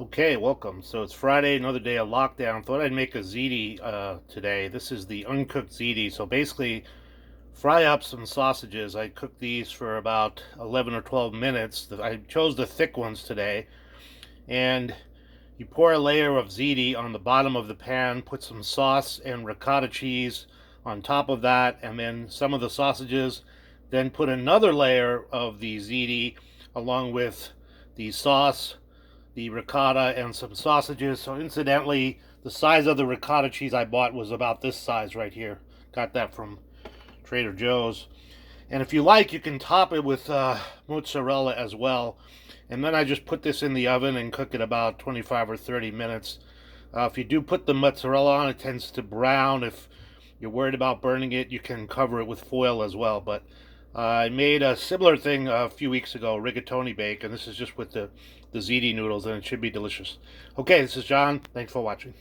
Okay, welcome. So it's Friday, another day of lockdown. Thought I'd make a ziti today. This is the uncooked ziti. So basically, fry up some sausages. I cooked these for about 11 or 12 minutes. I chose the thick ones today. And you pour a layer of ziti on the bottom of the pan, put some sauce and ricotta cheese on top of that, and then some of the sausages. Then put another layer of the ziti along with the sauce, the ricotta, and some sausages. So incidentally, the size of the ricotta cheese I bought was about this size right here. Got that from Trader Joe's. And if you like, you can top it with mozzarella as well. And then I just put this in the oven and cook it about 25 or 30 minutes. If you do put the mozzarella on, it tends to brown. If you're worried about burning it, you can cover it with foil as well. But I made a similar thing a few weeks ago, rigatoni bake, and this is just with the ziti noodles, and it should be delicious. Okay, this is John. Thanks for watching.